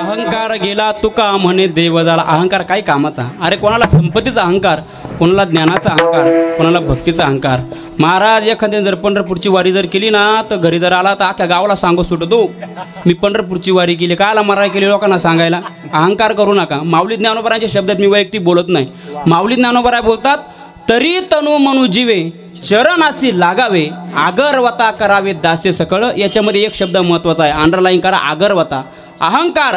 अहंकार गेला तुका म्हणे देव झाला. अहंकार काय कामाचा? अरे कोणाला संपत्तीचा अहंकार, कोणाला ज्ञानाचा अहंकार, कोणाला भक्तीचा अहंकार. महाराज एखाद्याने जर पंढरपूरची वारी जर केली ना तर घरी जर आला तर अख्ख्या गावाला सांगू सुटतो मी पंढरपूरची वारी केली. कायला मराय केली लोकांना सांगायला? अहंकार करू नका. माऊली ज्ञानोबरांच्या शब्दात मी वैयक्तिक बोलत नाही. माऊली ज्ञानोबराय बोलतात, तरी तनु मनु जीवे चरणासी लागावे आगरवता करावे दासे सकळ. याच्यामध्ये एक शब्द महत्त्वाचा आहे, अंडरलाईन करा, आगरवता. अहंकार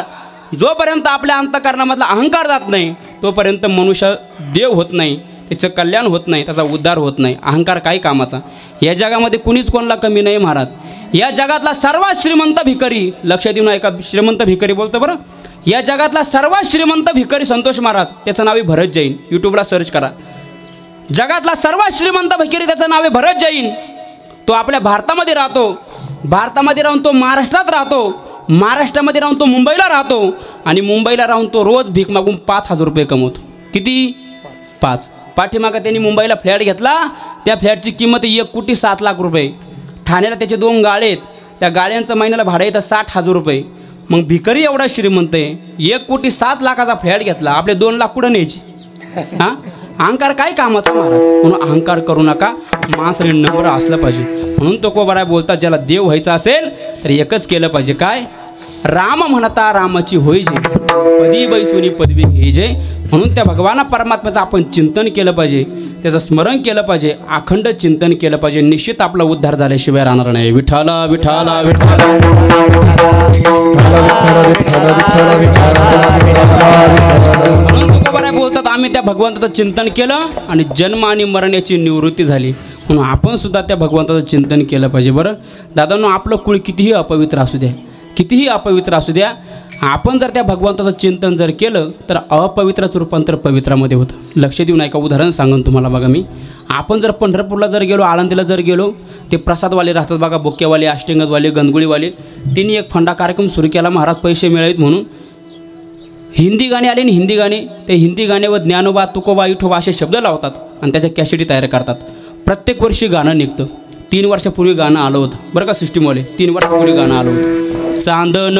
जोपर्यंत आपल्या अंतःकरणामधला अहंकार जात नाही तोपर्यंत मनुष्य देव होत नाही, त्याचं कल्याण होत नाही, त्याचा उद्धार होत नाही. अहंकार काही कामाचा. या जगामध्ये कुणीच कोणाला कमी नाही महाराज. या जगातला सर्वात श्रीमंत भिकारी, लक्ष देऊन ऐका, श्रीमंत भिकारी बोलतो बरं. या जगातला सर्वात श्रीमंत भिकारी संतोष महाराज, त्याचं नाव आहे भरत जैन. यूट्यूबला सर्च करा. जगातला सर्वात श्रीमंत भिकारी त्याचं नाव आहे भरत जैन. तो आपल्या भारतामध्ये राहतो, भारतामध्ये राहून तो महाराष्ट्रात राहतो, महाराष्ट्रामध्ये राहून तो मुंबईला राहतो आणि मुंबईला राहून तो रोज भीक मागून 5,000 रुपये कमवतो. किती? 5. पाठीमागं त्यांनी मुंबईला फ्लॅट घेतला, त्या फ्लॅटची किंमत 1,07,00,000 रुपये. ठाण्याला त्याचे 2 गाळे आहेत, त्या गाळ्यांचं महिन्याला भाडं येतं 60,000 रुपये. मग भिकारी एवढा श्रीमंत आहे, 1,07,00,000चा फ्लॅट घेतला, आपले 2 लाख कुठं न्यायचे? हां, अहंकार काय कामाचा महाराज? म्हणून अहंकार करू नका, माणसाने नम्र असलं पाहिजे. म्हणून तुकोबाराय बोलतात, ज्याला देव व्हायचा असेल तर एकच केलं पाहिजे, काय? राम म्हणता रामाची होई जे, पदी बैसुनी पदवी घे जे. म्हणून त्या भगवाना परमात्म्याचं आपण चिंतन केलं पाहिजे, त्याचं स्मरण केलं पाहिजे, अखंड चिंतन केलं पाहिजे. निश्चित आपला उद्धार झाल्याशिवाय राहणार नाही. विठ्ठला विठ्ठला विठ्ठला. म्हणून तुकोबाराय बोलतात, आम्ही त्या भगवंताचं चिंतन केलं आणि जन्म आणि मरण्याची निवृत्ती झाली. म्हणून आपण सुद्धा त्या भगवंताचं चिंतन केलं पाहिजे. बरं दादांनो, आपलं कुळ कितीही अपवित्र असू द्या, कितीही अपवित्र असू द्या, आपण जर त्या भगवंताचं चिंतन जर केलं तर अपवित्राचं रूपांतर पवित्रामध्ये होतं. लक्ष देऊन ऐका, उदाहरण सांगून तुम्हाला. बघा, मी आपण जर पंढरपूरला जर गेलो, आळंदीला जर गेलो, ते प्रसादवाले राहतात बघा, बोक्यावाले, अष्टंगतवाले, गंधगुळीवाले. त्यांनी एक फंडा कार्यक्रम सुरू केला, महाराज पैसे मिळावेत म्हणून. हिंदी गाणे आले आणि हिंदी गाणे, ते हिंदी गाण्यावर ज्ञानोबा, तुकोबा, विठोबा असे शब्द लावतात आणि त्याच्या कॅसेटी तयार करतात. प्रत्येक वर्षी गाणं निघतं. 3 वर्षापूर्वी गाणं आलं होतं बरं का, सिस्टीमवाले 3 वर्षापूर्वी गाणं आलं होतं. चांदन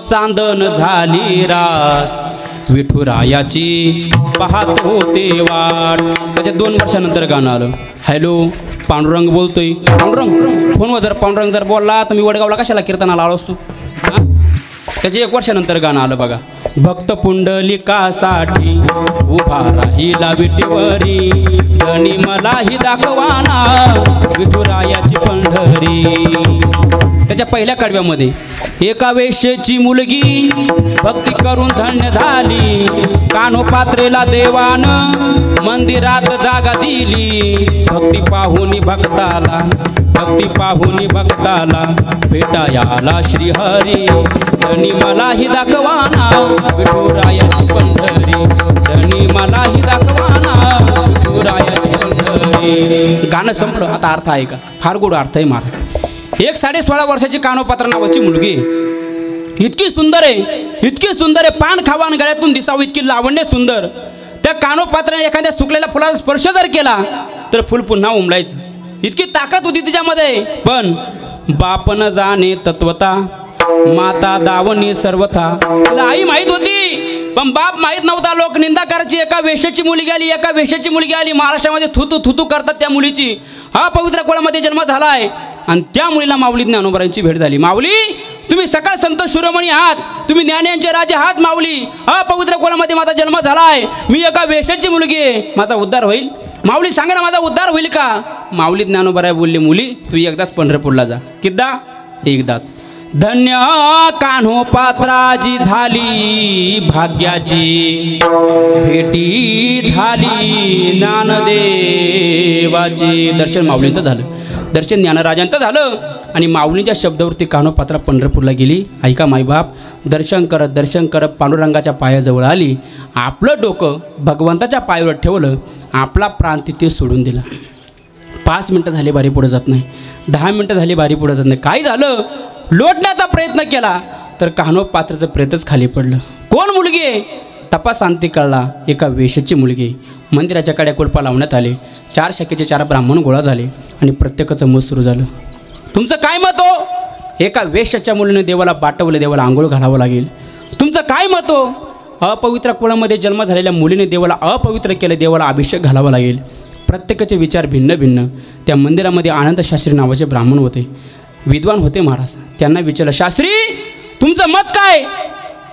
चांदन झाली रात विठुरायाची पाहतो ते वाट. त्याच्या 2 वर्षानंतर गाणं आलं. हॅलो, पांडुरंग बोलतोय. पांडुरंग फोनवर जर पांडुरंग जर बोलला तर मी वडगावला कशाला कीर्तनाला आलो असतो? हां, त्याच्या 1 वर्षानंतर गाणं आलं बघा. भक्त पुंडलिकासाठी उभा राहिला विटीवरी, धनी मलाही दाखवाना विठुरायाची पंढरी. त्याच्या पहिल्या कडव्यामध्ये, एका वेश्येची मुलगी भक्ती करून धन्य झाली, कान्होपात्रेला देवानं मंदिरात जागा दिली. भक्ती पाहुनी भक्ताला, भक्ती पाहुनी भक्ताला भेटायाला श्रीहरी, धनी मलाही दाखवाना विठुरायाची पंढरी, धनी मलाही दाखवाना विठुरायाची पंढरी. गाणं संपलं. आता अर्थ आहे का? फार गोड अर्थ आहे महाराज. एक 16.5 वर्षाची कान्होपात्र नावाची मुलगी, इतकी सुंदर आहे, इतकी सुंदर आहे, पान खावान गळ्यातून दिसावं इतकी लावण्य सुंदर. त्या कान्होपात्राने एखाद्या सुकलेल्या फुलाचा स्पर्श जर केला तर फुल पुन्हा उमलायचं, इतकी ताकद होती तिच्यामध्ये. पण बापन जाणे तत्वता, माता दावणी सर्वथा. तिला आई माहीत होती पण बाप माहीत नव्हता. लोक निंदा करायची. एका वेश्याची मुलगी आली, एका वेश्याची मुलगी आली. महाराष्ट्रामध्ये थुतू थुतू करतात त्या मुलीची. हा पवित्र कुळामध्ये जन्म झाला आहे आणि त्या मुलीला माऊली ज्ञानोबारांची भेट झाली. माऊली, तुम्ही सकाळ संत शिरोमणी आहात, तुम्ही ज्ञानांचे राजे आहात. माऊली, हा पवित्र कुळामध्ये माझा जन्म झाला आहे, मी एका वेश्याची मुलगी आहे, माझा उद्धार होईल? माऊली सांगा ना, माझा उद्धार होईल का? माऊली ज्ञानोबाराय बोलले, मुली तू एकदाच पंढरपूरला जा. किद्दा? एकदाच. धन्य कान्होपात्राची झाली भाग्याची, भेटी झाली ज्ञानदेवाची. दर्शन माऊलींचं झालं, दर्शन ज्ञानराजांचं झालं आणि माऊलींच्या शब्दावरती कान्होपात्रा पंढरपूरला गेली. ऐका माईबाप, दर्शन करत पांडुरंगाच्या पायाजवळ आली, आपलं डोकं भगवंताच्या पायावर ठेवलं, आपला प्राण तिथे सोडून दिला. 5 मिनटं झाली, बारी पुढे जात नाही. 10 मिनटं झाली, बारी पुढे जात नाही. काय झालं? लोटण्याचा प्रयत्न केला तर कान्होपात्राचं प्रेतच खाली पडलं. कोण मुलगी आहे? तपास अंती कळला, एका वेश्याची मुलगी. मंदिराच्या कड्या कुलपा लावण्यात आले. 4 शाखेचे 4 ब्राह्मण गोळा झाले आणि प्रत्येकाचं मत सुरू झालं. तुमचं काय मत हो? एका वेश्याच्या मुलीने देवाला पाठवलं, देवाला आंघोळ घालावं लागेल. तुमचं काय काय महत्त्व? अपवित्र कुळामध्ये जन्म झालेल्या मुलीने देवाला अपवित्र केले, देवाला अभिषेक घालावा लागेल. प्रत्येकाचे विचार भिन्न भिन्न. त्या मंदिरामध्ये आनंद शास्त्री नावाचे ब्राह्मण होते, विद्वान होते महाराज. त्यांना विचारलं, शास्त्री तुमचं मत काय?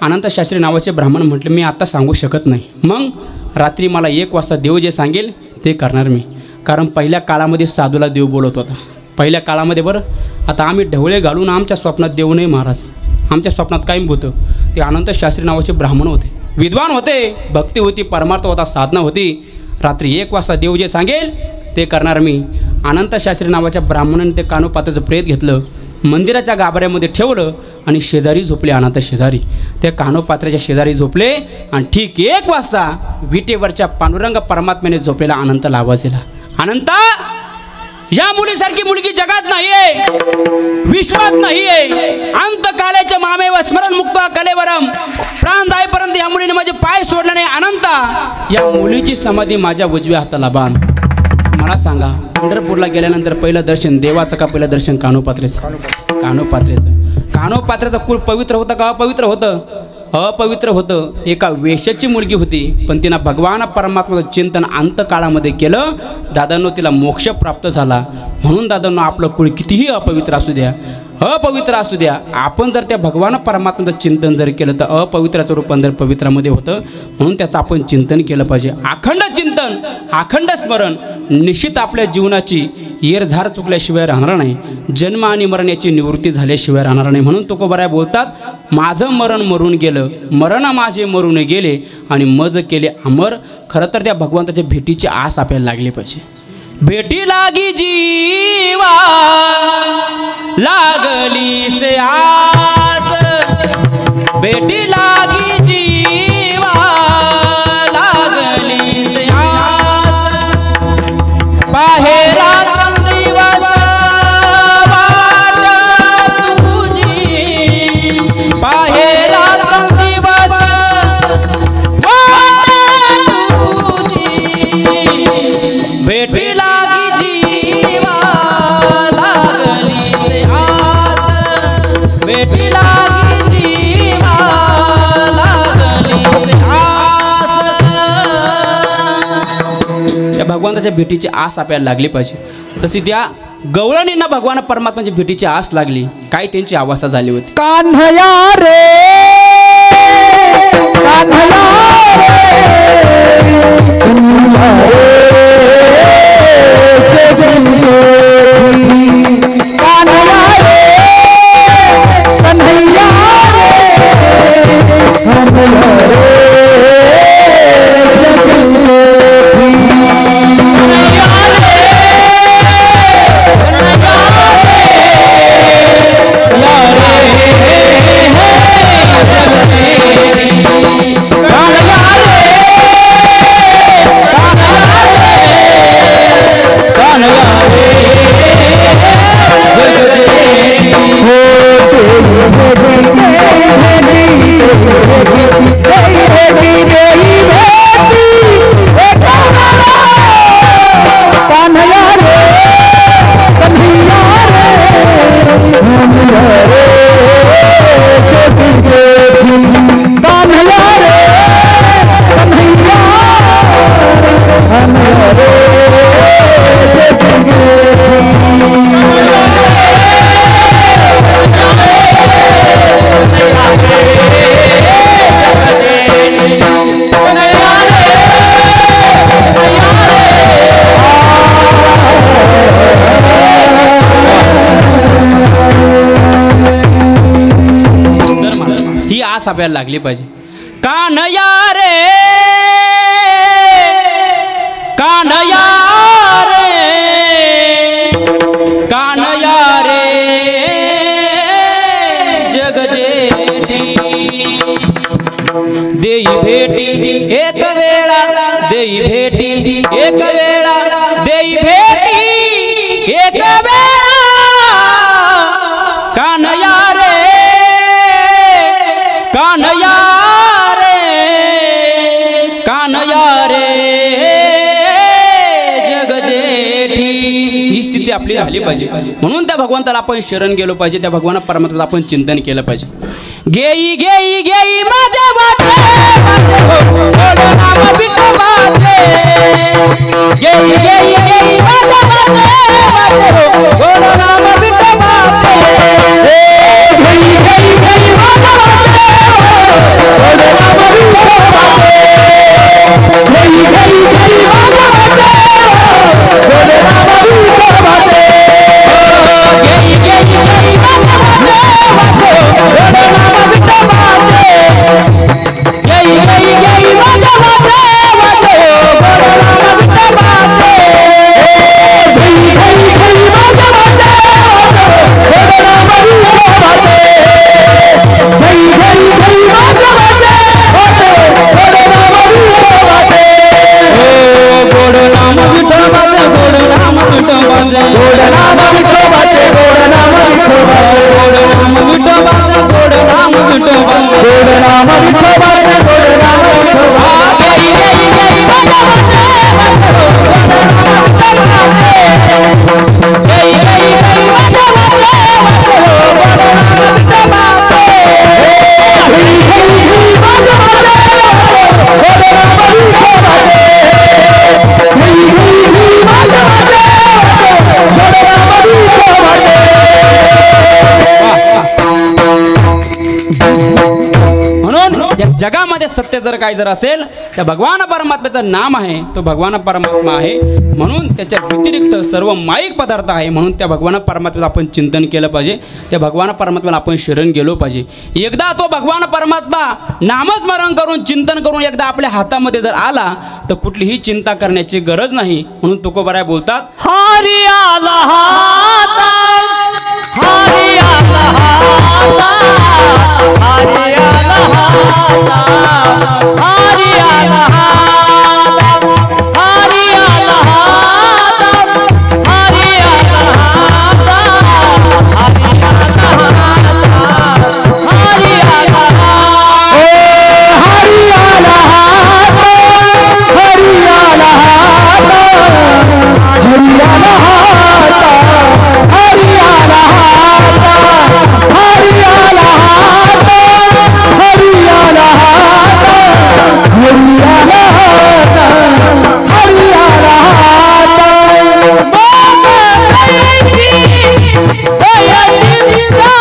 अनंत शास्त्री नावाचे ब्राह्मण म्हटले, मी आता सांगू शकत नाही. मग रात्री मला 1 वाजता देव जे सांगेल ते करणार मी. कारण पहिल्या काळामध्ये साधूला देव बोलत होता, पहिल्या काळामध्ये. बरं, आता आम्ही ढवळे घालून आमच्या स्वप्नात देव नाही महाराज, आमच्या स्वप्नात कायम होतं. ते अनंत शास्त्री नावाचे ब्राह्मण होते, विद्वान होते, भक्ती होती, परमार्थ होता, साधना होती. रात्री 1 वाजता देव जे सांगेल ते करणार मी. अनंत शास्त्री नावाच्या ब्राह्मणाने ते कानोपात्राचं प्रेत घेतलं, मंदिराच्या गाभाऱ्यामध्ये ठेवलं आणि शेजारी झोपले. अनंत शेजारी त्या कानोपात्राच्या शेजारी झोपले आणि ठीक 1 वाजता विटेवरच्या पांडुरंग परमात्म्याने झोपलेला अनंताला आवाज दिला, अनंता या मुलीसारखी मुलगी जगात नाही आहे, विश्वात नाही आहे. अंतकाळाच्या मामेव स्मरण मुक्त कलेवरम, प्राण जाईपर्यंत या मुलीने माझे पाय सोडले नाही. अनंता या मुलीची समाधी माझ्या उजव्या हाताला बांध. मला सांगा, पंढरपूरला गेल्यानंतर पहिलं दर्शन देवाचं का पहिलं दर्शन कानोपात्रेचं? कानोपात्रेचं कुळ पवित्र होतं का अपवित्र होतं? अपवित्र होतं. एका वेश्याची मुलगी होती, पण तिनं भगवान परमात्म्याचं चिंतन अंतकाळामध्ये केलं. दादांनो तिला मोक्ष प्राप्त झाला. म्हणून दादांनो आपलं कुळ कितीही अपवित्र असू द्या, अपवित्र असू द्या, आपण जर त्या भगवान परमात्म्याचं चिंतन जर केलं तर अपवित्राचं रूपांतर पवित्रामध्ये होतं. म्हणून त्याचं आपण चिंतन केलं पाहिजे. अखंड चिंतन, अखंड स्मरण निश्चित आपल्या जीवनाची येरझार चुकल्याशिवाय राहणार नाही. जन्म आणि मरण याची निवृत्ती झाल्याशिवाय राहणार नाही. म्हणून तुकोबाराय बोलतात, माझं मरण मरून गेलं, मरण माझे मरून गेले आणि मज केले अमर. खरं तर त्या भगवंताच्या भेटीची आस आपल्याला लागली पाहिजे. भेटी लागी जीवा लागली से आस, बेटी लागी जीवा लागली से आस. बाहेर दिवस वाट तुझी, बाहेर दिवस वाट तुझी, बेटी भगवंताच्या भेटीची आस आपल्याला लागली पाहिजे. जशी त्या गवळणींना भगवान परमात्म्याच्या भेटीची आस लागली, काय त्यांची अवस्था झाली होती. कान्हया रे कान्हया आपल्याला लागली पाहिजे. कान्हया रे कान्हया रे कान्हया रे जग जेठी देई भेटी एक वेळा, देई भेटी एक वेळा, देई भेटी एक वेळा. कान्हया रे कान्हया रे कान्हया रे जग जेठी. ही स्थिती आपली झाली पाहिजे. म्हणून त्या भगवंताला आपण शरण गेलो पाहिजे, त्या भगवान परमात्म्याचं आपण चिंतन केलं पाहिजे. घेई घेई घेई माझ्या वाटे गोड नाम विठोबाचे घेई घेई घेई माझ्या वाटे गोड नाम विठोबाचे घेई घेई घेई माझ्या वाटे गोड नाम विठोबाचे घेई घेई घेई माझ्या वाटे गोड नाम विठोबाचे घेई घेई घेई माझ्या वाटे गोड नाम विठोबाचे घेई घेई घेई माझ्या वाटे गोड नाम विठोबाचे घेई घेई घेई माझ्या वाटे गोड नाम विठोबाचे घेई घेई घेई माझ्या वाटे गोड नाम विठोबाचे गोड नाम विठोबाचे गोड नाम विठोबाचे गोड नाम विठोबाचे गोड नाम विठोबाचे गोड नाम विठोबाचे गोड नाम विठोबाचे गोड नाम विठोबाचे गोड नाम विठोबाचे घेई घेई घेई माझ्या वाटे गोड नाम विठोबाचे घेई घेई घेई माझ्या वाटे गोड नाम विठोबाचे घेई घेई घेई माझ्या वाटे गोड नाम विठोबाचे घेई घेई घेई माझ्या वाटे गोड नाम विठोबाचे म्हणून या जगामध्ये सत्य जर काही जर असेल तर भगवान परमात्म्याचं नाम आहे, तो भगवान परमात्मा आहे. म्हणून त्याच्या व्यतिरिक्त सर्व माईक पदार्थ आहे. म्हणून त्या भगवान परमात्म्याचं आपण चिंतन केलं पाहिजे, त्या भगवान परमात्म्याला आपण शरण गेलो पाहिजे. एकदा तो भगवान परमात्मा नामस्मरण करून चिंतन करून एकदा आपल्या हातामध्ये जर आला तर कुठलीही चिंता करण्याची गरज नाही. म्हणून तुकोबाराय बोलतात, हरी आला हातात, हरी आला हातात, हरी आला हातात, हरी आला हातात, हरी आला हातात, हरी आला हातात, हरी आला हातात, हरी आला हातात, हरी आला हातात, हरी आला हातात, हरी आला हातात, हरी आला हातात, हरी आला हातात, हरी आला हातात, हरी आला हातात, हरी आला हातात. बाबा कायची दयाची दिदा,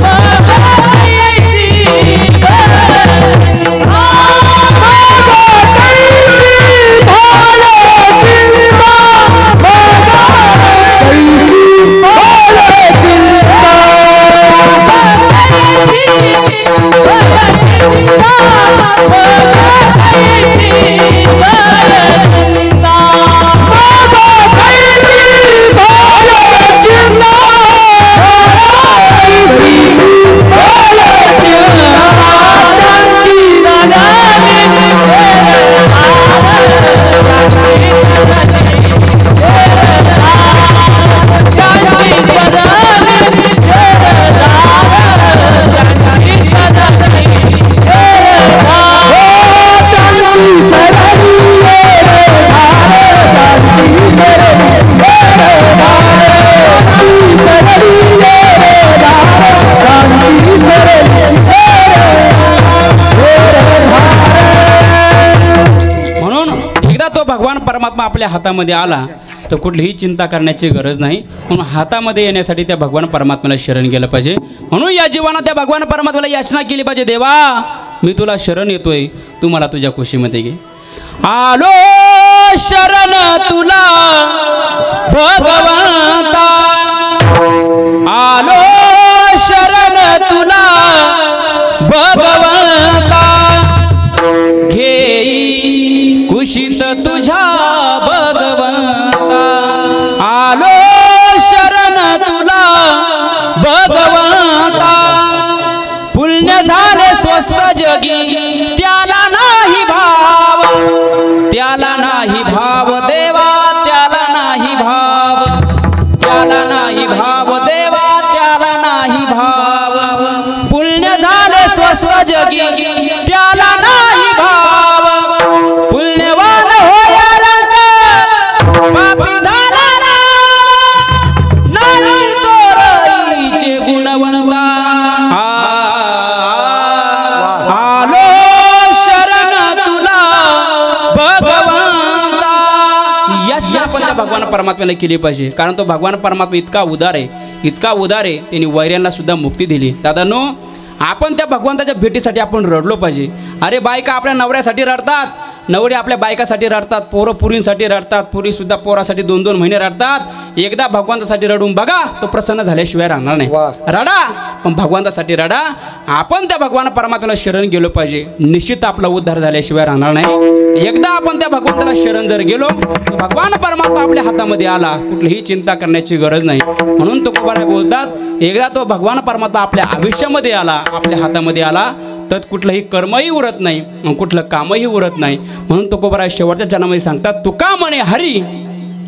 बाबा कायची भगवान परमात्मा आपल्या हातामध्ये आला तर कुठलीही चिंता करण्याची गरज नाही. म्हणून हातामध्ये येण्यासाठी त्या भगवान परमात्म्याला शरण गेलं पाहिजे. म्हणून या जीवनात त्या भगवान परमात्म्याला याचना केली पाहिजे, देवा मी तुला शरण येतोय, तू मला तुझ्या कुशीमध्ये घे. आलो शरण तुला भगवंता, आलो शरण तुला भगवंता, घेई कुशीत तुझ्या भगवंता, आलो शरण तुला भगवंता. पुण्य झाले स्वस्त जगी त्याला नाही भाव, त्याला नाही भाव देवा, त्याला नाही भाव. परमात्म्याला केली पाहिजे, कारण तो भगवान परमात्मा इतका उदार आहे, इतका उदार आहे, त्यांनी वैऱ्यांना सुद्धा मुक्ती दिली. दादांनो, आपण त्या भगवंताच्या भेटीसाठी आपण रडलो पाहिजे. अरे बायका आपल्या नवऱ्यासाठी रडतात, नवरे आपल्या बायकासाठी रडतात, पोरं पुरींसाठी रडतात, पुरीसुद्धा पोरासाठी 2-2 महिने रडतात. एकदा भगवंतासाठी रडून बघा, तो प्रसन्न झाल्याशिवाय राहणार नाही. रडा, पण भगवंतासाठी रडा. आपण त्या भगवान परमात्म्याला शरण गेलो पाहिजे, निश्चित आपला उद्धार झाल्याशिवाय राहणार नाही. एकदा आपण त्या भगवंताला शरण जर गेलो तर भगवान परमात्मा आपल्या हातामध्ये आला, कुठलीही चिंता करण्याची गरज नाही. म्हणून तुकोबाराय बोलतात, एकदा तो भगवान परमात्मा आपल्या आयुष्यामध्ये आला, आपल्या हातामध्ये आला, तर कुठलंही कर्मही उरत नाही, कुठलं कामही उरत नाही. म्हणून तुकोबाराय शेवटच्या जन्मामध्ये सांगतात, तुका म्हणे हरी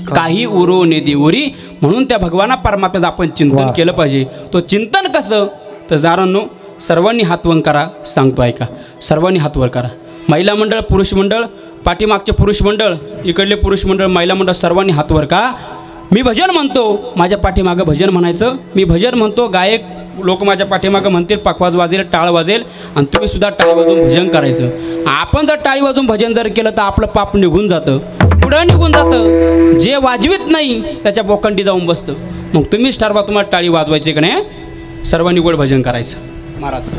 काही उरो निधी उरी. म्हणून त्या भगवाना परमात्म्याचं आपण चिंतन केलं पाहिजे. तो चिंतन कसं, तर जारांनो सर्वांनी हात वर करा, सांगतो ऐका, सर्वांनी हात वर करा. महिला मंडळ, पुरुष मंडळ, पाठीमागचे पुरुष मंडळ, इकडले पुरुष मंडळ, महिला मंडळ, सर्वांनी हात वर का. मी भजन म्हणतो, माझ्या पाठीमागं भजन म्हणायचं. मी भजन म्हणतो, गायक लोक माझ्या पाठीमागं म्हणतील, पखवाज वाजेल, टाळ वाजेल, आणि तुम्ही सुद्धा टाळी वाजवून भजन करायचं. आपण जर टाळी वाजवून भजन जर केलं तर आपलं पाप निघून जातं, पुढं निघून जातं. जे वाजवीत नाही त्याच्या बोकंडी जाऊन बसतं. मग तुम्हीच ठरवा तुम्हाला टाळी वाजवायची की नाही, सर्वांनी गोड भजन करायचं. महाराज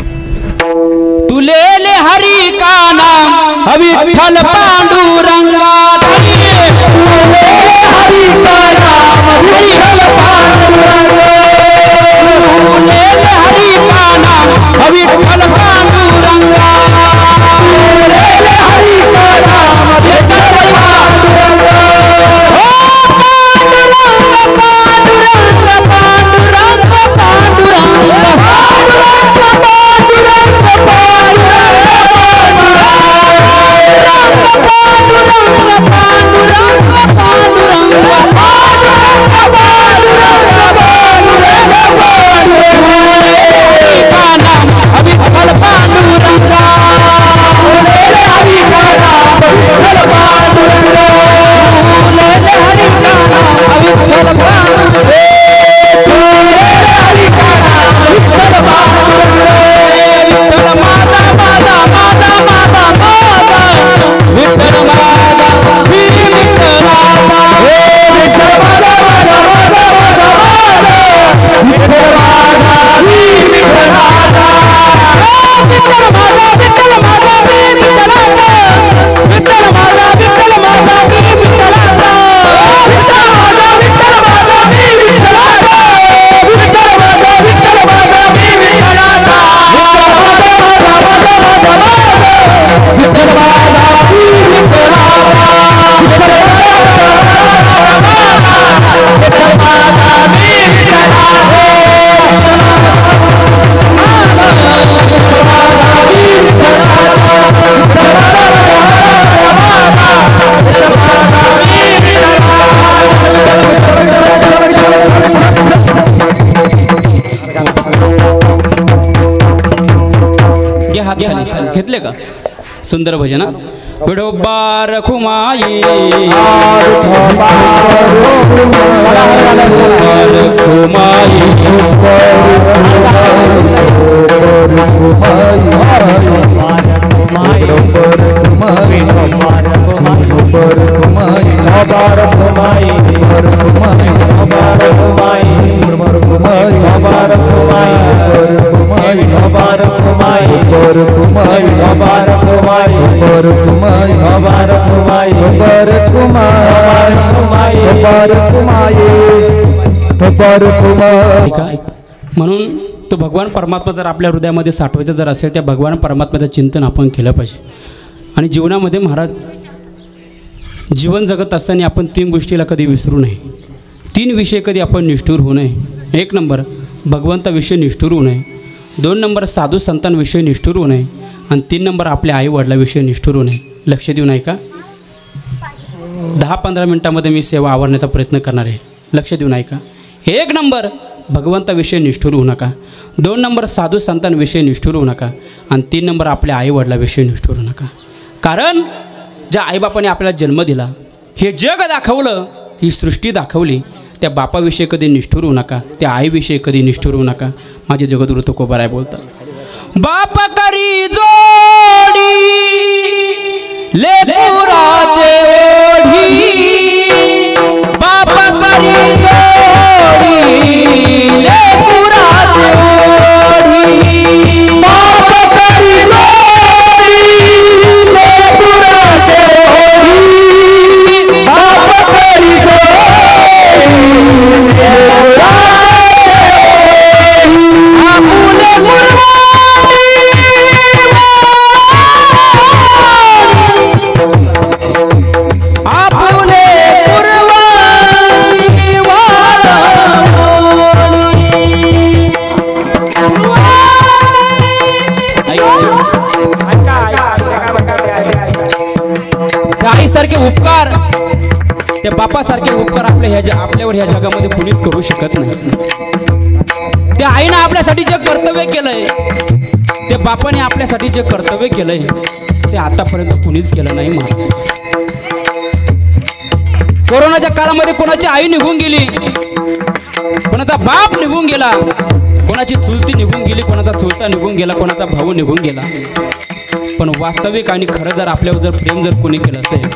तुलेले हरी का नाम विठ्ठल पांडुरंगा, तुलेले हरी का नाम विठ्ठल पांडुरंगा, तुलेले हरी का नाम विठ्ठल पांडुरंगा, तुलेले हरी का नाम विठ्ठल पांडुरंगा. घेतले का सुंदर भजन. विडोबार खुमाई म्हणून तो भगवान परमात्मा जर आपल्या हृदयामध्ये साठवायचं जर असेल, त्या भगवान परमात्म्याचं चिंतन आपण केलं पाहिजे. आणि जीवनामध्ये महाराज जीवन जगत असताना आपण 3 गोष्टीला कधी विसरू नये. 3 विषय कधी आपण निष्ठूर होऊ नये. 1 नंबर भगवंताविषयी निष्ठूर होऊ नये, 2 नंबर साधू संतांविषयी निष्ठूर होऊ नये, आणि 3 नंबर आपल्या आई वडिलाविषयी निष्ठूर होऊ नये. लक्ष देऊ नये का. 10-15 मिनटामध्ये मी सेवा आवरण्याचा प्रयत्न करणार आहे. लक्ष देऊ नये का. 1 नंबर भगवंताविषयी निष्ठूर होऊ नका, 2 नंबर साधू संतांविषयी निष्ठूर होऊ नका, आणि 3 नंबर आपल्या आई वडिलाविषयी निष्ठूर होऊ नका. कारण ज्या आईबापाने आपल्याला जन्म दिला, हे जग दाखवलं, ही सृष्टी दाखवली, त्या बापाविषयी कधी निष्ठूर होऊ नका, त्या आईविषयी कधी निष्ठूर होऊ नका. माझे जगद्गुरु तुकोबाराय बोलतात, बाप करी जोडी लेकराचे ओढी, बाप बापासारखे उपकार आपल्यावर ह्या जगामध्ये कुणीच करू शकत नाही. त्या आईनं आपल्यासाठी जे कर्तव्य केलंय, ते बापाने आपल्यासाठी जे कर्तव्य केलंय, ते आतापर्यंत कुणीच केलं नाही. कोरोनाच्या काळामध्ये कोणाची आई निघून गेली, कोणाचा बाप निघून गेला, कोणाची चुलती निघून गेली, कोणाचा चुलता निघून गेला, कोणाचा भाऊ निघून गेला. पण वास्तविक आणि खरं जर आपल्यावर जर प्रेम जर कोणी केलं असेल,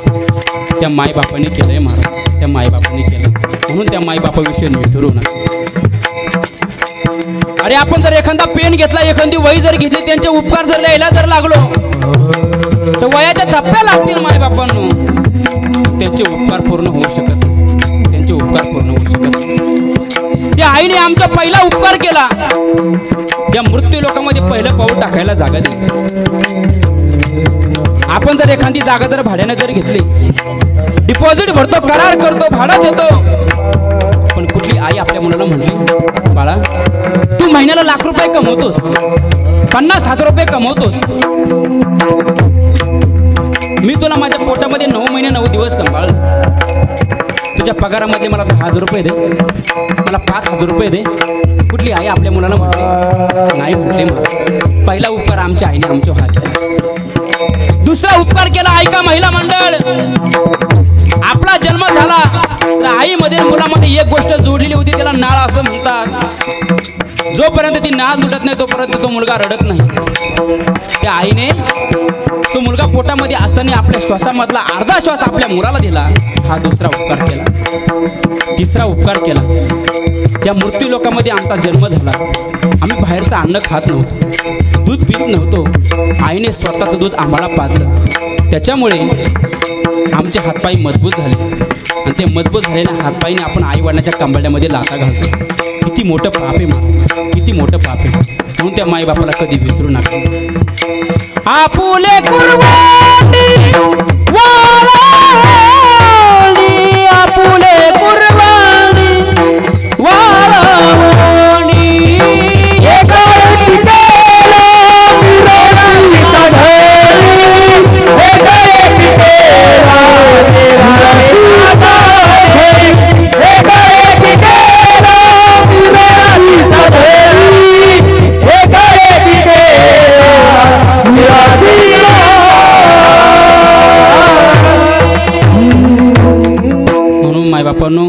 त्या मायबापाने केलंय महाराज, त्या मायबापाने केलं. म्हणून त्या मायबापाविषयी निष्ठुर नका. अरे आपण जर एखादा पेन घेतला, एखादी वही जर घेतली, त्यांचे उपकार जर लिहायला जर लागलो तर वयाच्या थप्प्या लागतील मायबापांनो. त्यांचे उपकार पूर्ण होऊ शकत, त्यांचे उपकार पूर्ण होऊ शकत. त्या आईने आमचा पहिला उपकार केला, त्या मृत्यू लोकांमध्ये पहिलं पाऊल टाकायला जागा दिली. आपण जर एखादी जागा जर भाड्याने जर घेतली, डिपॉझिट भरतो, करार करतो, भाडं देतो, पण कुठली आई आपल्या मुलाला म्हणली, बाळा तू महिन्याला ₹1,00,000 कमवतोस, 50,000 रुपये कमवतोस, मी तुला माझ्या पोटामध्ये 9 महिने 9 दिवस सांभाळ, तुझ्या पगारामध्ये मला 10,000 रुपये दे, मला 5,000 रुपये दे. कुठली आई आपल्या मुलाला म्हटली नाही? म्हटले. पहिला उपकार आमच्या आईने आमच्या हात केला. दुसरा उपकार केला, ऐका महिला मंडळ, आपला जन्म झाला तर आईमध्ये मुलामध्ये एक गोष्ट जोडलेली होती, त्याला नाळ असं म्हणतात. जोपर्यंत ती नाळ तुटत नाही तोपर्यंत तो मुलगा रडत नाही. त्या आईने तो मुलगा पोटामध्ये असताना आपल्या श्वासामधला अर्धा श्वास आपल्या मुलाला दिला. हा दुसरा उपकार केला. तिसरा उपकार केला, त्या मृत्यू लोकांमध्ये आमचा जन्म झाला, आम्ही बाहेरचं अन्न खात नव्हतो, दूध पीत नव्हतो, आईने स्वतःचं दूध आम्हाला पाजलं. त्याच्यामुळे आमचे हातपाय मजबूत झाले, आणि ते मजबूत झालेल्या हातपायीने आपण आई वडिलांच्या कंबरड्यामध्ये लाथा घालतो. किती मोठं पाप आहे, किती मोठं पाप आहे. म्हणून त्या माईबापाला कधी विसरू नका. आपुले कुर्बानी वाळवली, आपुले कुर्बानी वाळवली, एकाएकी केला विरोधाची चढाई, एकाएकी केला विरोधाची चढाई, एकाएकी केला विरोधाची चढाई, एकाएकी केला विरोधाची. म्हणून मायबापांनो,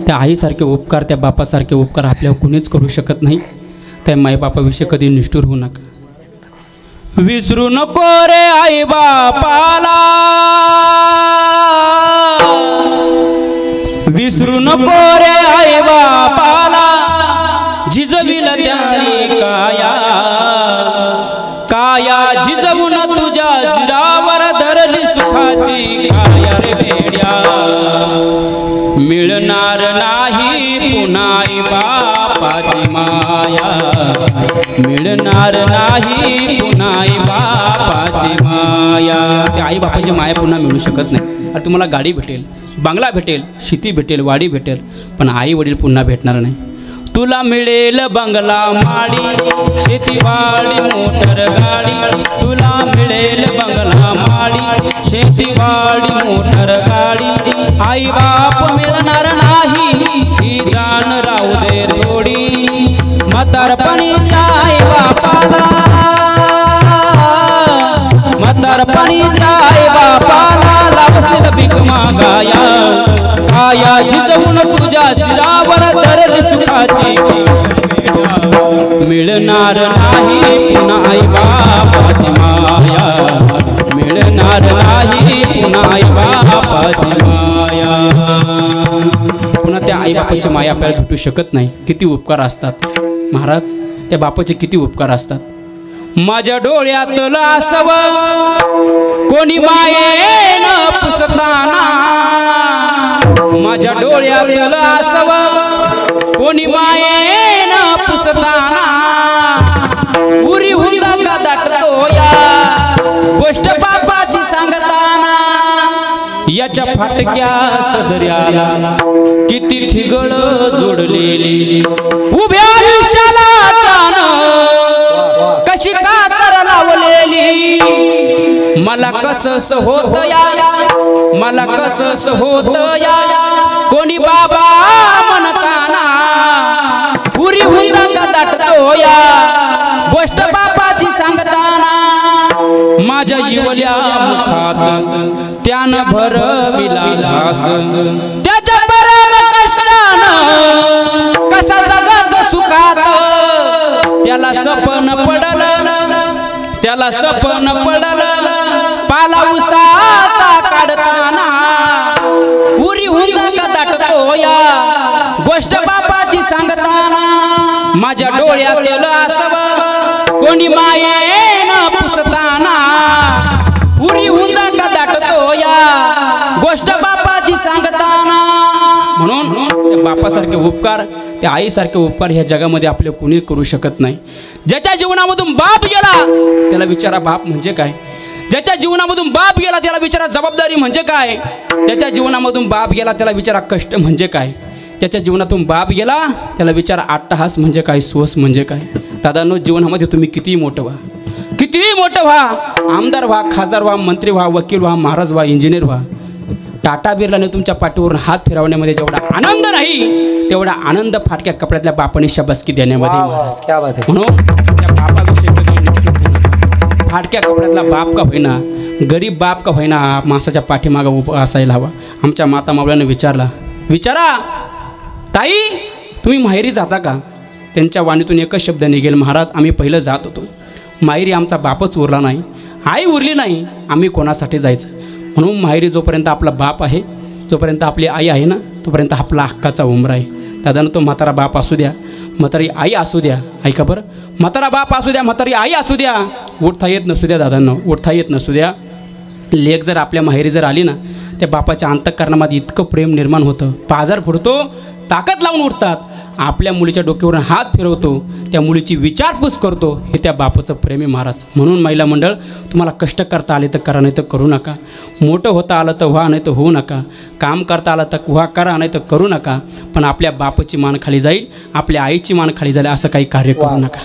त्या आईसारखे उपकार, त्या बापासारखे उपकार आपल्यावर कुणीच करू शकत नाही. त्या मायबापाविषयी कधी निष्ठुर होऊ नका. विसरू नको रे आई बापाला, विसरू नको रे आई बापाला, झिजविल त्यांनी काया, काया झिजवून तुझ्या जिरावर धरली सुखाची काया रे भेड्या. मिळणार नाही पुन्हा आई बापाची माया, मिळणार नाही पुन्हा आई बापाची माया. त्या आई बापाची माया पुन्हा मिळू शकत नाही. अरे तुम्हाला गाडी भेटेल, बंगला भेटेल, शेती भेटेल, वाडी भेटेल, पण आई वडील पुन्हा भेटणार नाही. तुला मिळेल बंगला माडी, शेतीवाडी मोटर गाडी, तुला मिळेल बंगला माडी, शेतीवाडी मोटर गाडी, आई बाप मिळणार नाही ही जाण राहू दे थोडी. म्हातारपणीच्या आई बापाला, म्हातारपणीच्या आई बापाला लावशील भीक मागाया, काया झिजवून तुझ्या शिरावर धरली सुखाची. मिळणार नाही पुन्हा आई बापाची माया, मिळणार नाही पुन्हा आई बापाची माया. पुन्हा त्या आई बापाची माया आपल्याला भेटू शकत नाही. किती उपकार असतात महाराज, त्या बापाचे किती उपकार असतात. माझ्या डोळ्यातलं आसव कोणी मायेनं पुसताना, माझ्या डोळ्यातलं आसव कोणी मायेनं पुसताना, उरी हुंदा का दाटतो या गोष्ट बापाची सांगताना. याच्या फाटक्या सदऱ्याला किती थिगळ जोडलेली, उभ्या आयुष्याला कशी कातर लावलेली. मला कसं होत या, मला कसं होत या, कोणी बाबा म्हणताना पुरी हुंदा का दाटतो या गोष्ट बापाची सांगताना माझ्या इवल्या मुखात त्यानं भरविला घास त्याच्या परम कष्टानं कसा जगत सुखात त्याला सपन पडल पाला उसाचा काढताना उरी हुंदा का दाटतो या गोष्ट बापाची सांगताना माझ्या डोळ्यातील आसव कोणी मायेनं पुसताना उरी हुंदा का दाटतो या गोष्ट बापाची सांगताना म्हणून त्या बापासारखे उपकार त्या आईसारखे उपकार ह्या जगामध्ये आपले कुणी करू शकत नाही. ज्याच्या जीवनामधून बाप गेला त्याला विचारा बाप म्हणजे काय. ज्याच्या जीवनामधून बाप गेला त्याला विचारा जबाबदारी म्हणजे काय. त्याच्या जीवनामधून बाप गेला त्याला विचारा कष्ट म्हणजे काय. त्याच्या जीवनातून बाप गेला त्याला विचारा अट्टहास म्हणजे काय, सोस म्हणजे काय. दादांनो, जीवनामध्ये तुम्ही कितीही मोठं व्हा, कितीही मोठं व्हा, आमदार व्हा, खासदार व्हा, मंत्री व्हा, वकील व्हा, महाराज व्हा, इंजिनियर व्हा, टाटा बिर्लाने तुमच्या पाठीवरून हात फिरवण्यामध्ये जेवढा आनंद नाही तेवढा आनंद फाटक्या कपड्यातल्या बापाने शाबासकी देण्यामध्ये. म्हणून त्या बापाविषयी फाटक्या कपड्यातला बाप का होईना, गरीब बाप का होईना, माणसाच्या पाठीमागं उभा असायला हवा. आमच्या माता मावळ्यानं विचारा ताई तुम्ही माहेरी जाता का. त्यांच्या वाणीतून एकच शब्द निघेल, महाराज आम्ही पहिलं जात होतो, माहेरी आमचा बापच उरला नाही, आई उरली नाही, आम्ही कोणासाठी जायचं. म्हणून माहेरी जोपर्यंत आपला बाप आहे, जोपर्यंत आपली आई आहे ना, तोपर्यंत आपला हक्काचा उमरा आहे. दादानं तो म्हातारा बाप असू द्या, म्हातारी आई असू द्या, ऐका बरं, म्हातारा बाप असू द्या, म्हातारी आई असू द्या, उठता येत नसू द्या दादांना, उठता येत नसू द्या. लेक जर आपल्या माहेरी जर आली ना, त्या बापाच्या अंतःकरणामध्ये इतकं प्रेम निर्माण होतं, पाजार फुटतो, ताकद लावून उठतात. आपल्या मुलीच्या डोक्यावरून हात फिरवतो, त्या मुलीची विचारपूस करतो, हे त्या बापाचं प्रेम आहे महाराज. म्हणून महिला मंडळ, तुम्हाला कष्ट करता आले तर करा, नाही तर करू नका. मोठं होता आलं तर व्हा, नाही तर होऊ नका. काम करता आलं तर व्हा, करा, नाही तर करू नका. पण आपल्या बापाची मान खाली जाईल, आपल्या आईची मान खाली जाईल असं काही कार्य करू नका.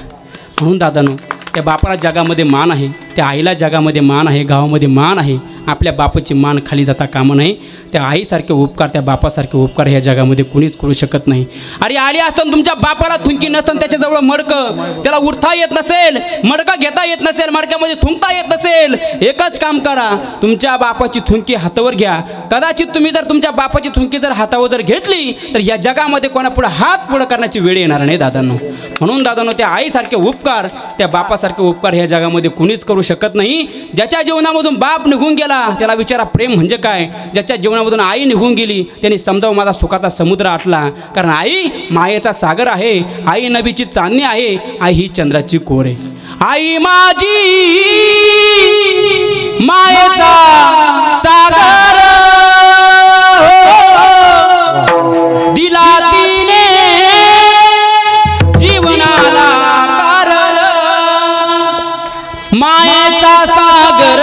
म्हणून दादांनो, त्या बापाला जगामध्ये मान आहे, त्या आईला जगामध्ये मान आहे, गावामध्ये मान आहे. आपल्या बापाची मान खाली जाता कामा नाही. त्या आईसारखे उपकार, त्या बापासारखे उपकार ह्या जगामध्ये कुणीच करू शकत नाही. अरे आली असताना तुमच्या बापाला थुंकी नसताना त्याच्याजवळ मडकं, त्याला उठता येत नसेल, मडकं घेता येत नसेल, मडक्यामध्ये थुंकता येत नसेल, एकच काम करा, तुमच्या बापाची थुंकी हातावर घ्या. कदाचित तुम्ही जर तुमच्या बापाची थुंकी जर हातावर जर घेतली तर या जगामध्ये कोणापुढे हात पुढं करण्याची वेळ येणार नाही दादांनो. म्हणून दादांनो, त्या आईसारखे उपकार, त्या बापासारखे उपकार ह्या जगामध्ये कुणीच करू शकत नाही. ज्याच्या जीवनामधून बाप निघून गेला त्याला विचारा प्रेम म्हणजे काय. ज्याच्या जीवनामधून आई निघून गेली त्यांनी समजावं माझा सुखाचा समुद्र आटला. कारण आई मायेचा सागर आहे, आई नबीची चांदणी आहे, आई ही चंद्राची कोर आहे. आई माझी मायेचा सागर दिला तिने जीवनाला कारण. मायेचा सागर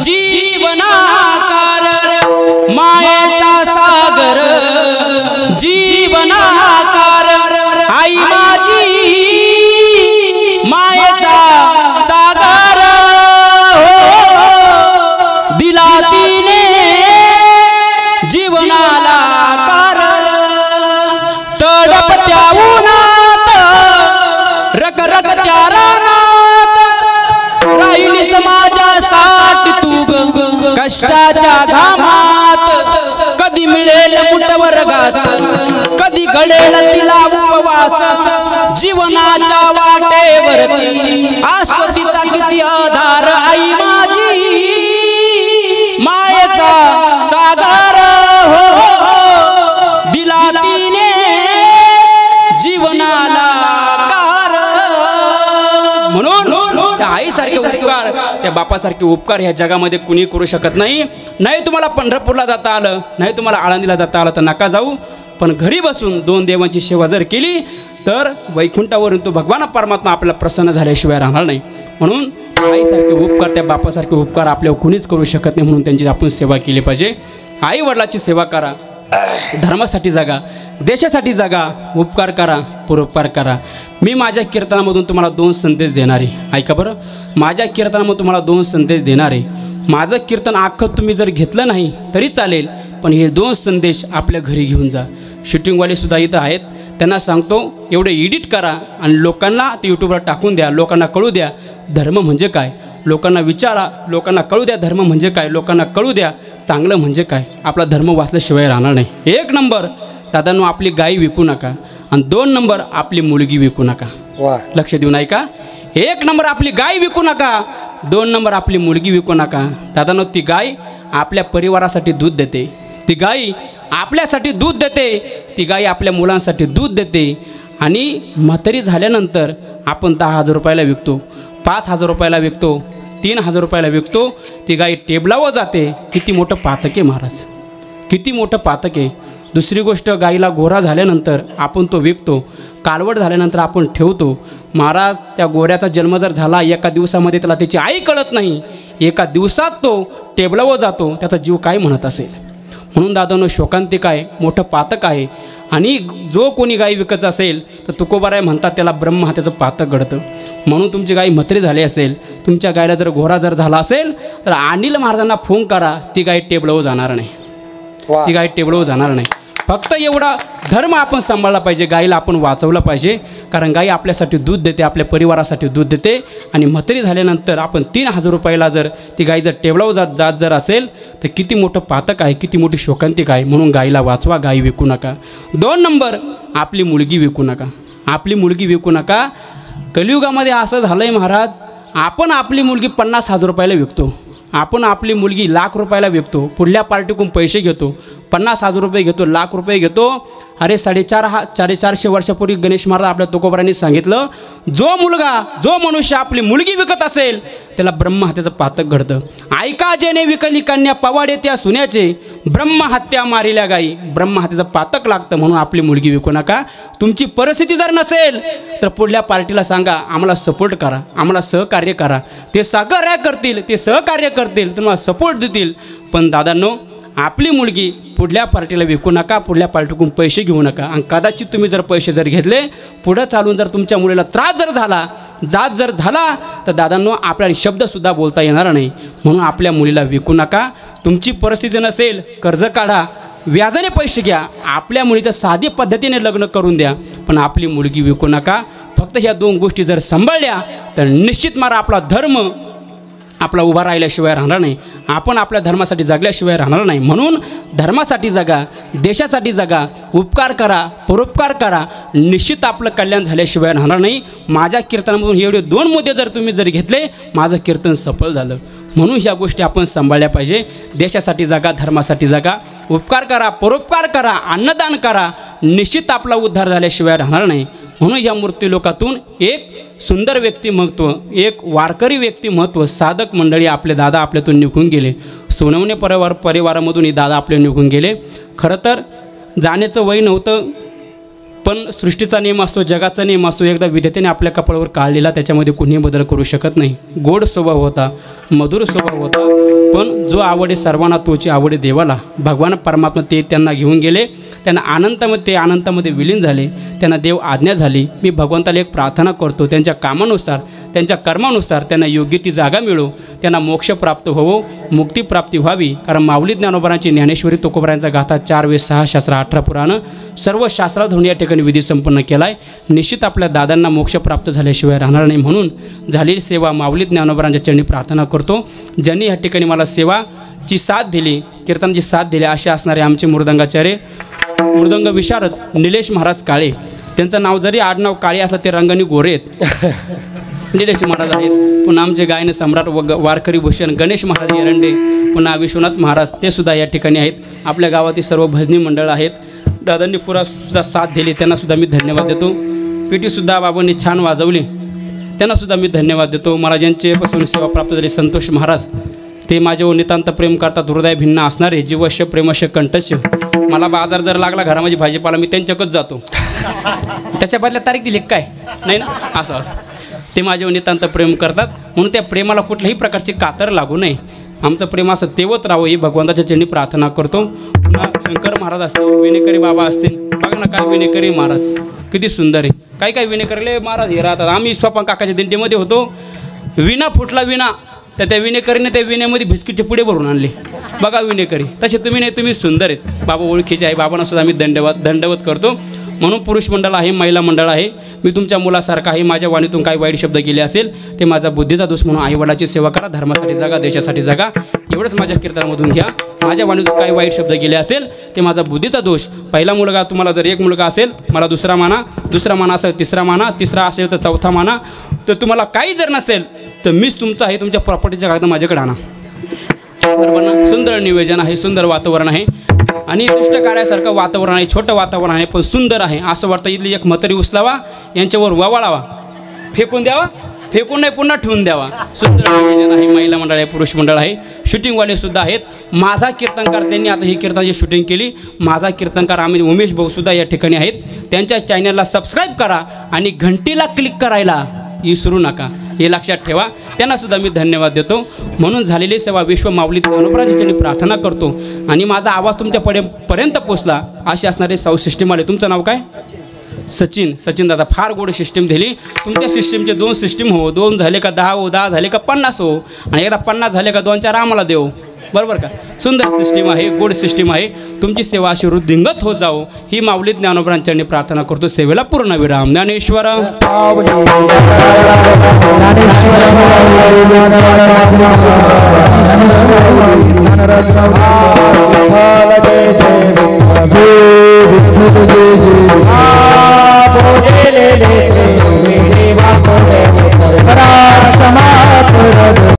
जीवनाकार, मायेचा सागर जीवनाकार. आई माझी मायेचा सागर दिला तिने जीवनाला कार. तडपत्या उन्हात रखरखत्या रानात राहिली समाजासाठी तू कष्टाच्या घामात. कधी मिळेल मुठवर घास, कधी घडेल तिला उपवास. जीवनाच्या वाटेवरती आस्वतीचा किती आधार. आई माझी मायेचा सागर दिला तिने जीवनाला कार. म्हणून त्या आईसारखे उपकार, त्या बापासारखे उपकार ह्या जगामध्ये कुणी करू शकत नाही. नाही तुम्हाला पंढरपूरला जाता आलं, नाही तुम्हाला आळंदीला जाता आलं तर नका जाऊ. पण घरी बसून दोन देवांची सेवा जर केली तर वैकुंठावरून तो भगवान परमात्मा आपल्याला प्रसन्न झाल्याशिवाय राहणार नाही. म्हणून आईसारखे उपकार, त्या बापासारखे उपकार आपल्याला कुणीच करू शकत नाही. म्हणून त्यांची आपण सेवा केली पाहिजे. आई वडिलाची सेवा करा, धर्मासाठी जगा, देशासाठी जगा, उपकार करा, परोपकार करा. मी माझ्या कीर्तनामधून तुम्हाला दोन संदेश देणार आहे. ऐका बरं, माझ्या कीर्तनामधून तुम्हाला दोन संदेश देणार आहे. माझं कीर्तन अख्खं तुम्ही जर घेतलं नाही तरी चालेल, पण हे 2 संदेश आपल्या घरी घेऊन जा. शूटिंगवालेसुद्धा इथं आहेत, त्यांना सांगतो एवढे एडिट करा आणि लोकांना ते यूट्यूबवर टाकून द्या. लोकांना कळू द्या धर्म म्हणजे काय, लोकांना विचारा, लोकांना कळू द्या धर्म म्हणजे काय, लोकांना कळू द्या चांगलं म्हणजे काय. आपला धर्म वाचल्याशिवाय राहणार नाही. 1 नंबर दादांनो, आपली गाई विकू नका आणि 2 नंबर आपली मुलगी विकू नका. वा, लक्ष देऊन ऐका. 1 नंबर आपली गाय विकू नका, 2 नंबर आपली मुलगी विकू नका. दादांनो, ती गाय आपल्या परिवारासाठी दूध देते, ती गाय आपल्यासाठी दूध देते, ती गाय आपल्या मुलांसाठी दूध देते. आणि म्हातारी झाल्यानंतर आपण 10,000 रुपयाला विकतो, 5,000 रुपयाला विकतो, 3,000 रुपयाला विकतो. ती गाय टेबलावर जाते. किती मोठं पातक आहे महाराज, किती मोठं पातक आहे. दुसरी गोष्ट, गाईला गोरा झाल्यानंतर आपण तो विकतो, कालवड झाल्यानंतर आपण ठेवतो. महाराज, त्या गोऱ्याचा जन्म जर झाला 1 दिवसामध्ये, त्याला त्याची आई कळत नाही, 1 दिवसात तो टेबलावर जातो, त्याचा जीव काय म्हणत असेल. म्हणून दादांनो, शोकांतिक आहे, मोठं पातक आहे. आणि जो कोणी गाई विकत असेल तर तुकोबाराय म्हणतात त्याला ब्रह्महत्याचं पातक घडतं. म्हणून तुमची गाई म्हातारी झाली असेल, तुमच्या गायला जर घोरा जर झाला असेल तर अनिल महाराजांना फोन करा, ती गाय टेबलावर जाणार नाही, वा, ती गाय टेबलावर जाणार नाही. फक्त एवढा धर्म आपण सांभाळला पाहिजे, गाईला आपण वाचवलं पाहिजे. कारण गाई आपल्यासाठी दूध देते, आपल्या परिवारासाठी दूध देते. आणि म्हातारी झाल्यानंतर आपण 3,000 रुपयाला जर ती गाई जर टेबलावर जात जर असेल तर किती मोठं पातक आहे, किती मोठी शोकांतिक आहे. म्हणून गाईला वाचवा, गाई विकू नका. 2 नंबर आपली मुलगी विकू नका, आपली मुलगी विकू नका. कलियुगामध्ये असं झालं आहे महाराज, आपण आपली मुलगी 50,000 रुपयाला विकतो, आपण आपली मुलगी लाख रुपयाला विकतो, पुढल्या पार्टीकडून पैसे घेतो, 50,000 रुपये घेतो, लाख रुपये घेतो. अरे 450 वर्षापूर्वी गणेश महाराज आपल्या तुकोबारांनी सांगितलं, जो मनुष्य आपली मुलगी विकत असेल त्याला ब्रह्महत्याचं पातक घडतं. ऐका जेने विकली कन्या पवाडे त्या सुन्याचे, ब्रह्महत्या मारिल्या गाई, ब्रह्महत्याचं पातक लागतं. म्हणून आपली मुलगी विकू नका. तुमची परिस्थिती जर नसेल तर पुढल्या पार्टीला सांगा, आम्हाला सपोर्ट करा, आम्हाला सहकार्य करा. ते सहकार्य करतील, तुम्हाला सपोर्ट देतील. पण दादांनो, आपली मुलगी पुढल्या पार्टीला विकू नका, पुढल्या पार्टीकडून पैसे घेऊ नका. आणि कदाचित तुम्ही जर पैसे जर घेतले, पुढं चालून जर तुमच्या मुलीला त्रास जर झाला, जात जर झाला, तर दादांनो आपल्याला शब्दसुद्धा बोलता येणार नाही. म्हणून आपल्या मुलीला विकू नका. तुमची परिस्थिती नसेल, कर्ज काढा, व्याजाने पैसे घ्या, आपल्या मुलीचं साधी पद्धतीने लग्न करून द्या, पण आपली मुलगी विकू नका. फक्त ह्या 2 गोष्टी जर सांभाळल्या तर निश्चित मारा आपला धर्म आपला उभा राहिल्याशिवाय राहणार नाही, आपण आपल्या धर्मासाठी जगल्याशिवाय राहणार नाही. म्हणून धर्मासाठी जगा, देशासाठी जगा, उपकार करा, परोपकार करा, निश्चित आपलं कल्याण झाल्याशिवाय राहणार नाही. माझ्या कीर्तनामधून एवढे 2 मुद्दे जर तुम्ही जर घेतले, माझं कीर्तन सफल झालं. म्हणून ह्या गोष्टी आपण सांभाळल्या पाहिजे. देशासाठी जगा, धर्मासाठी जगा, उपकार करा, परोपकार करा, अन्नदान करा, निश्चित आपला उद्धार झाल्याशिवाय राहणार नाही. म्हणून या मूर्तिलोकातून एक सुंदर व्यक्तिमत्व, एक वारकरी व्यक्तिमत्व, साधक मंडळी आपले दादा आपल्यातून निघून गेले. सोनवणे परिवारामधून हे दादा आपले निघून गेले. खरं तर जाण्याचं वय नव्हतं, पण सृष्टीचा नियम असतो, जगाचा नियम असतो. एकदा विधात्याने आपल्या कपाळावर काढलेला, त्याच्यामध्ये कुणीही बदल करू शकत नाही. गोड स्वभाव होता, मधुर स्वभाव होता, पण जो आवडे सर्वांना तोची आवडे देवाला. भगवान परमात्मा ते त्यांना घेऊन गेले, त्यांना अनंतामध्ये विलीन झाले, त्यांना देव आज्ञा झाली. मी भगवंताला एक प्रार्थना करतो, त्यांच्या कामानुसार, त्यांच्या कर्मानुसार त्यांना योग्य ती जागा मिळो, त्यांना मोक्ष प्राप्त होवो, मुक्तीप्राप्ती व्हावी. कारण माऊली ज्ञानोबारांची, ज्ञानेश्वरी तुकोबारांचा गाथा 4 वेद 6 शास्त्र 18 पुराणं सर्व शास्त्राधरून या ठिकाणी विधी संपन्न केला आहे. निश्चित आपल्या दादांना मोक्ष प्राप्त झाल्याशिवाय राहणार नाही. म्हणून झालेली सेवा माऊली ज्ञानोबारांच्या चरणी प्रार्थना करतो. ज्यांनी या ठिकाणी मला सेवाची साथ दिली, कीर्तनाची साथ दिली, असे असणारे आमचे मृदंगाचार्य, मृदंग विशारद निलेश महाराज काळे. त्यांचं नाव जरी आडनाव काळे असलं, ते रंगाने गोरे आहेत, निलेश महाराज आहेत. पुन्हा आमचे गायन सम्राट वारकरी भूषण गणेश महाराज एरंडे, पुन्हा विश्वनाथ महाराज, ते सुद्धा या ठिकाणी आहेत. आपल्या गावातील सर्व भजनी मंडळ आहेत. दादांनी सुद्धा साथ दिली, त्यांनासुद्धा मी धन्यवाद देतो. पेटीसुद्धा बाबांनी छान वाजवली, त्यांनासुद्धा मी धन्यवाद देतो. मला ज्यांचेपासून सेवा प्राप्त झाली, संतोष महाराज, ते माझ्यावर नितांत प्रेम करतात, हृदय भिन्न असणारे, जीवश्य प्रेमश्य कंठश्य. मला बाजार जर लागला घरामध्ये भाजीपाला, मी त्यांच्याकडे जातो, त्याच्या बदल्यात तारीख दिली काय नाही ना, असं ते माझ्यावर नितांत प्रेम करतात. म्हणून त्या प्रेमाला कुठल्याही प्रकारची कातर लागू नये. आमचं प्रेम असं तेवत राहावं ही भगवंताच्या चरणी प्रार्थना करतो. पुन्हा शंकर महाराज असतील, विनेकरी बाबा असतील, बघा ना काय विनेकरी महाराज किती सुंदर आहे. काय विनेकरीले महाराज हे राहतात. आम्ही स्वपन काकाच्या दिंडीमध्ये होतो, विना फुटला विना तर त्या विनेकरीने त्या विनेमध्ये बिस्किटचे पुढे भरून आणले. बघा विनेकरी तसे तुम्ही नाही, तुम्ही सुंदर आहेत. बाबा ओळखीचे आहे, बाबांना सुद्धा मी दंडवत करतो. म्हणून पुरुष मंडळ आहे, महिला मंडळ आहे. मी तुमच्या मुलासारखा आहे. माझ्या वाणीतून काही वाईट शब्द गेले असेल ते माझा बुद्धीचा दोष म्हणून आईवडिलाची सेवा करा, धर्मासाठी जगा, देशासाठी जगा, एवढंच माझ्या कीर्तनामधून घ्या. माझ्या वाणीतून काही वाईट शब्द गेले असेल ते माझा बुद्धीचा दोष. पहिला मुलगा तुम्हाला जर एक मुलगा असेल मला दुसरा माना असेल तिसरा माना, तिसरा असेल तर चौथा माना. तर तुम्हाला काही जर नसेल तर मीच तुमचं आहे, तुमच्या प्रॉपर्टीच्या कागद माझ्याकडे आणा. बरोबर ना? सुंदर नियोजन आहे, सुंदर वातावरण आहे आणि दुष्ट कार्यासारखं वातावरण आहे. छोटं वातावरण आहे पण सुंदर आहे. असं वाटतं इथली एक म्हातारी उचलावा, यांच्यावर ववाळावा, फेकून द्यावा, फेकून नाही पुन्हा ठेवून द्यावा. सुंदर नियोजन आहे. महिला मंडळ आहे, पुरुष मंडळ आहे, शूटिंगवाले सुद्धा आहेत. माझा कीर्तनकार त्यांनी आता ही कीर्तनाची शूटिंग केली. माझा कीर्तनकार आम्ही उमेश भाऊसुद्धा या ठिकाणी आहेत. त्यांच्या चॅनलला सबस्क्राईब करा आणि घंटीला क्लिक करायला विसरू नका, हे लक्षात ठेवा. त्यांनासुद्धा मी धन्यवाद देतो. म्हणून झालेली सेवा विश्व माऊली ज्ञानोबांची प्रार्थना करतो आणि माझा आवाज तुमच्यापर्यंत पोचला अशी असणारे सिस्टीम आले. तुमचं नाव काय? सचिन दादा. फार गोड सिस्टीम दिली. तुमच्या सिस्टीमचे 2 सिस्टीम हो, 2 झाले का 10 हो, 10 झाले का 50 हो, आणि एकदा 50 झाले का 2-4 आम्हाला देऊ. बरोबर का? सुंदर सिस्टीम आहे, गोड सिस्टीम आहे. तुमची सेवा अशी वृद्धिंगत होत जाओ ही माऊली ज्ञानोबांची प्रार्थना करतो. सेवेला पूर्ण विराम. ज्ञानेश्वर ज्ञानेश्वर